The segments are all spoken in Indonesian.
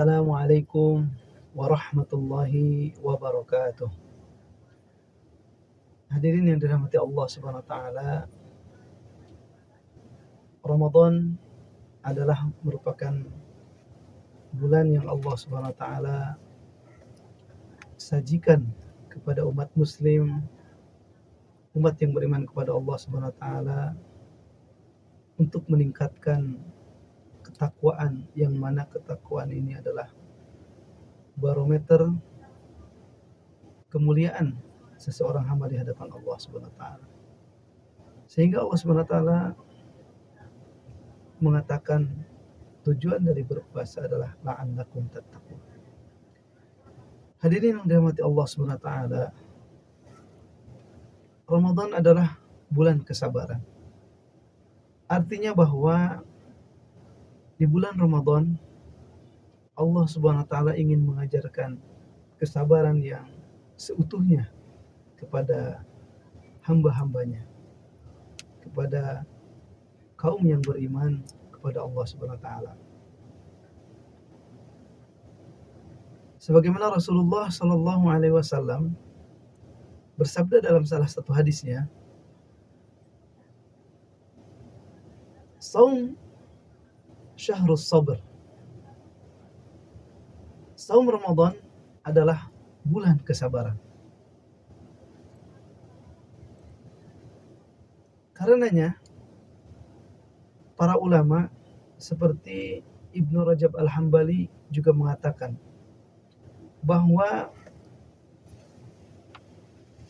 Assalamualaikum warahmatullahi wabarakatuh. Hadirin yang dirahmati Allah Subhanahu wa taala, Ramadan adalah merupakan bulan yang Allah Subhanahu wa taala sajikan kepada umat muslim, umat yang beriman kepada Allah Subhanahu wa taala untuk meningkatkan ketakwaan, yang mana ketakwaan ini adalah barometer kemuliaan seseorang hamba di hadapan Allah Subhanahu wa taala. Sehingga Allah Subhanahu wa taala mengatakan tujuan dari berpuasa adalah la'allakum tattaqun. Hadirin yang dirahmati Allah Subhanahu wa taala, Ramadan adalah bulan kesabaran. Artinya bahwa di bulan Ramadan Allah Subhanahu wa taala ingin mengajarkan kesabaran yang seutuhnya kepada hamba-hambanya, kepada kaum yang beriman kepada Allah Subhanahu wa taala. Sebagaimana Rasulullah sallallahu alaihi wasallam bersabda dalam salah satu hadisnya, "Shaum syahrus sabr." Saum Ramadan adalah bulan kesabaran. Karenanya para ulama seperti Ibnu Rajab Al-Hambali juga mengatakan bahwa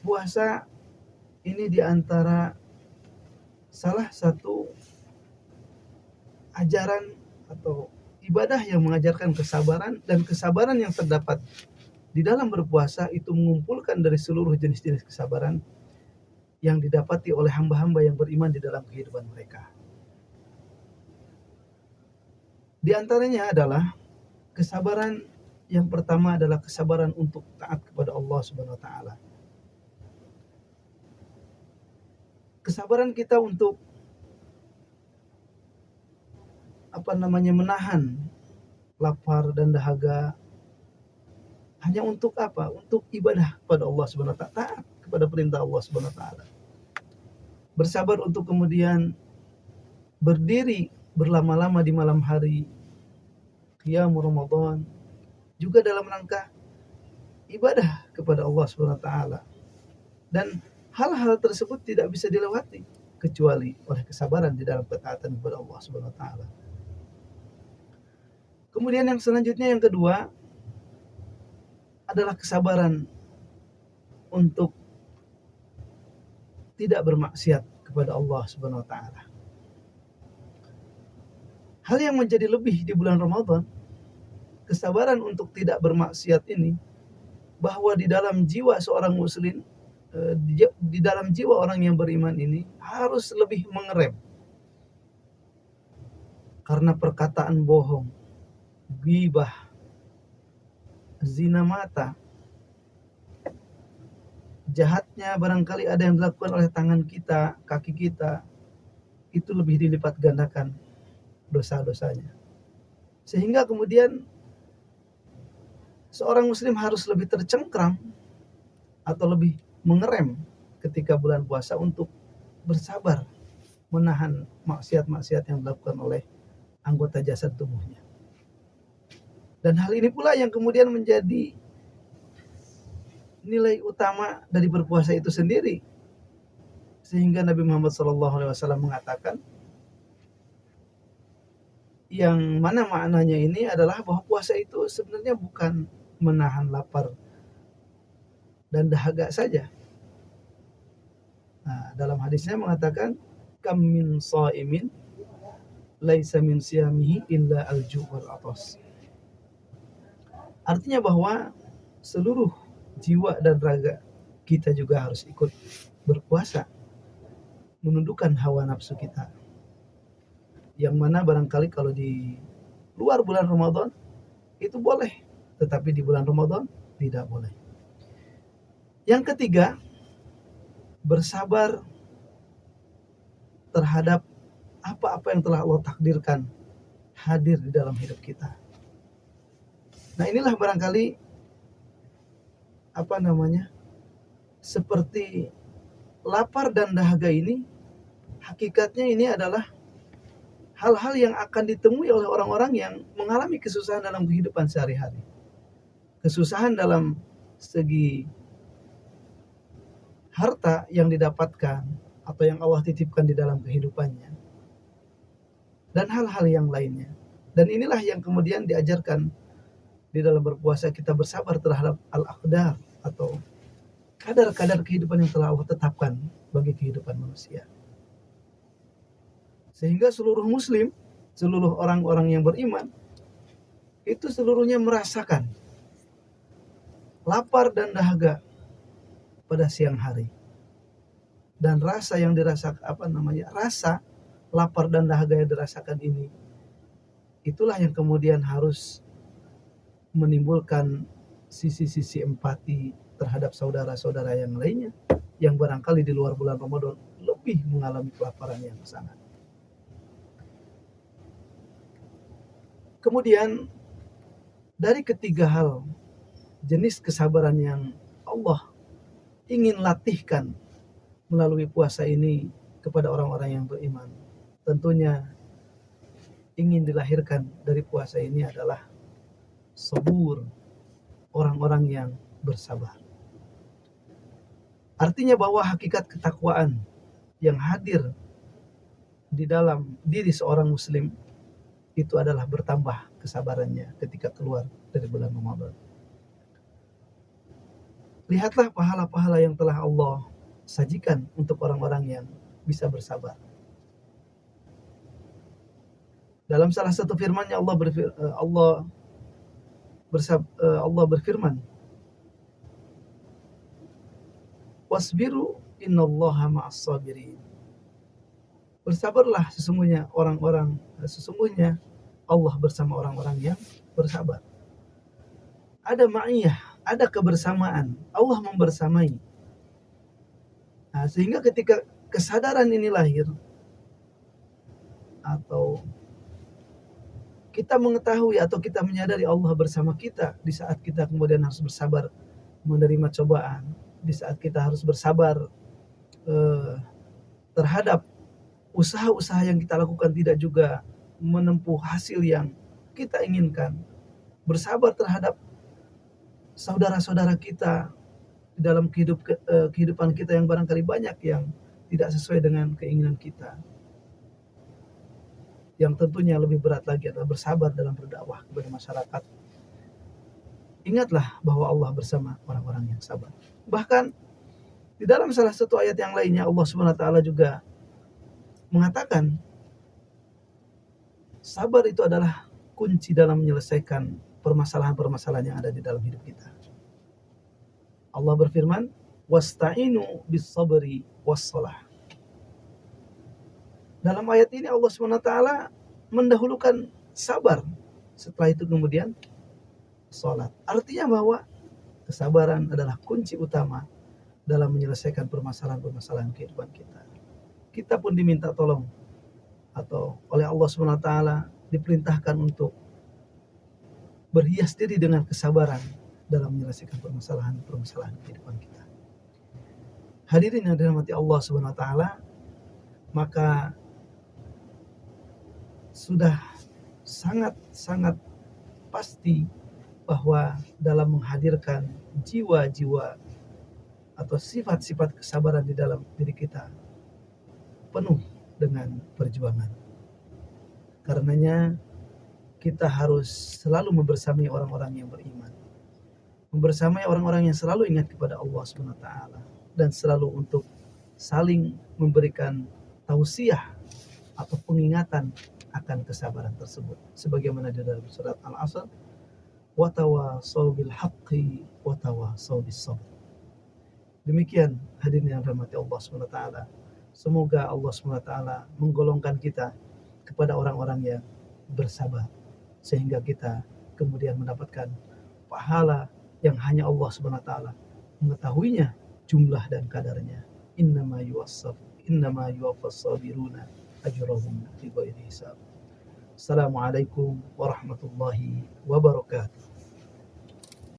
puasa ini diantara salah satu ajaran atau ibadah yang mengajarkan kesabaran, dan kesabaran yang terdapat di dalam berpuasa itu mengumpulkan dari seluruh jenis-jenis kesabaran yang didapati oleh hamba-hamba yang beriman di dalam kehidupan mereka. Di antaranya adalah kesabaran yang pertama adalah kesabaran untuk taat kepada Allah Subhanahu wa taala. Kesabaran kita untuk menahan lapar dan dahaga hanya untuk apa? Untuk ibadah kepada Allah Subhanahu wa taala, taat kepada perintah Allah Subhanahu wa taala. Bersabar untuk kemudian berdiri berlama-lama di malam hari qiyam Ramadan juga dalam rangka ibadah kepada Allah Subhanahu wa taala. Dan hal-hal tersebut tidak bisa dilewati kecuali oleh kesabaran di dalam ketaatan kepada Allah Subhanahu wa taala. Kemudian yang selanjutnya, yang kedua, adalah kesabaran untuk tidak bermaksiat kepada Allah Subhanahu wa taala. Hal yang menjadi lebih di bulan Ramadan, kesabaran untuk tidak bermaksiat ini, bahwa di dalam jiwa seorang muslim, di dalam jiwa orang yang beriman ini harus lebih mengerem karena perkataan bohong, ghibah, zina mata. Jahatnya barangkali ada yang dilakukan oleh tangan kita, kaki kita, itu lebih dilipat gandakan dosa-dosanya. Sehingga kemudian seorang muslim harus lebih tercengkram atau lebih mengerem ketika bulan puasa untuk bersabar menahan maksiat-maksiat yang dilakukan oleh anggota jasad tubuhnya. Dan hal ini pula yang kemudian menjadi nilai utama dari berpuasa itu sendiri. Sehingga Nabi Muhammad SAW mengatakan, yang mana maknanya ini adalah bahwa puasa itu sebenarnya bukan menahan lapar dan dahaga saja. Nah, dalam hadisnya mengatakan, kam min shaimin laisa min siyamihi illa al-ju' wal atas. Artinya bahwa seluruh jiwa dan raga kita juga harus ikut berpuasa, menundukkan hawa nafsu kita. Yang mana barangkali kalau di luar bulan Ramadan itu boleh, tetapi di bulan Ramadan tidak boleh. Yang ketiga, bersabar terhadap apa-apa yang telah Allah takdirkan hadir di dalam hidup kita. Nah, inilah barangkali seperti lapar dan dahaga ini, hakikatnya ini adalah hal-hal yang akan ditemui oleh orang-orang yang mengalami kesusahan dalam kehidupan sehari-hari. Kesusahan dalam segi harta yang didapatkan atau yang Allah titipkan di dalam kehidupannya, dan hal-hal yang lainnya. Dan inilah yang kemudian diajarkan di dalam berpuasa, kita bersabar terhadap al-aqdar atau kadar-kadar kehidupan yang telah Allah tetapkan bagi kehidupan manusia. Sehingga seluruh muslim, seluruh orang-orang yang beriman, itu seluruhnya merasakan lapar dan dahaga pada siang hari. Dan rasa yang dirasakan, rasa lapar dan dahaga yang dirasakan ini, itulah yang kemudian harus menimbulkan sisi-sisi empati terhadap saudara-saudara yang lainnya yang barangkali di luar bulan Ramadan lebih mengalami kelaparan yang sangat. Kemudian dari ketiga hal jenis kesabaran yang Allah ingin latihkan melalui puasa ini kepada orang-orang yang beriman, tentunya ingin dilahirkan dari puasa ini adalah sabur, orang-orang yang bersabar. Artinya bahwa hakikat ketakwaan yang hadir di dalam diri seorang muslim itu adalah bertambah kesabarannya ketika keluar dari bulan Ramadan. Lihatlah pahala-pahala yang telah Allah sajikan untuk orang-orang yang bisa bersabar. Dalam salah satu firman-Nya Allah berfirman, "Wasbiru innallaha ma'as sabirin." Bersabarlah, sesungguhnya Allah bersama orang-orang yang bersabar. Ada ma'iyah, ada kebersamaan, Allah membersamai. Nah, sehingga ketika kesadaran ini lahir, atau kita mengetahui atau kita menyadari Allah bersama kita di saat kita kemudian harus bersabar menerima cobaan, di saat kita harus bersabar terhadap usaha-usaha yang kita lakukan tidak juga menempuh hasil yang kita inginkan, bersabar terhadap saudara-saudara kita di dalam kehidupan kita yang barangkali banyak yang tidak sesuai dengan keinginan kita. Yang tentunya lebih berat lagi adalah bersabar dalam berdakwah kepada masyarakat. Ingatlah bahwa Allah bersama orang-orang yang sabar. Bahkan di dalam salah satu ayat yang lainnya, Allah SWT juga mengatakan sabar itu adalah kunci dalam menyelesaikan permasalahan-permasalahan yang ada di dalam hidup kita. Allah berfirman, "Wasta'inu bis-sabri was-shalah." Dalam ayat ini Allah SWT mendahulukan sabar, setelah itu kemudian salat. Artinya bahwa kesabaran adalah kunci utama dalam menyelesaikan permasalahan-permasalahan kehidupan kita. Kita pun diminta tolong atau oleh Allah SWT diperintahkan untuk berhias diri dengan kesabaran dalam menyelesaikan permasalahan-permasalahan kehidupan kita. Hadirin yang dirahmati Allah SWT, maka sudah sangat-sangat pasti bahwa dalam menghadirkan jiwa-jiwa atau sifat-sifat kesabaran di dalam diri kita penuh dengan perjuangan. Karenanya kita harus selalu membersamai orang-orang yang beriman, membersamai orang-orang yang selalu ingat kepada Allah SWT, dan selalu untuk saling memberikan tausiah atau pengingatan akan kesabaran tersebut. Sebagaimana di dalam surat Al-Asr, "Wa tawassaw bil haqqi wa tawassaw bis sabr." Demikian hadirin yang dirahmati Allah SWT. Semoga Allah SWT menggolongkan kita kepada orang-orang yang bersabar, sehingga kita kemudian mendapatkan pahala yang hanya Allah SWT mengetahuinya jumlah dan kadarnya. Innama yuwaffas sabiruna ajrahum bighairi hisab. Assalamualaikum warahmatullahi wabarakatuh.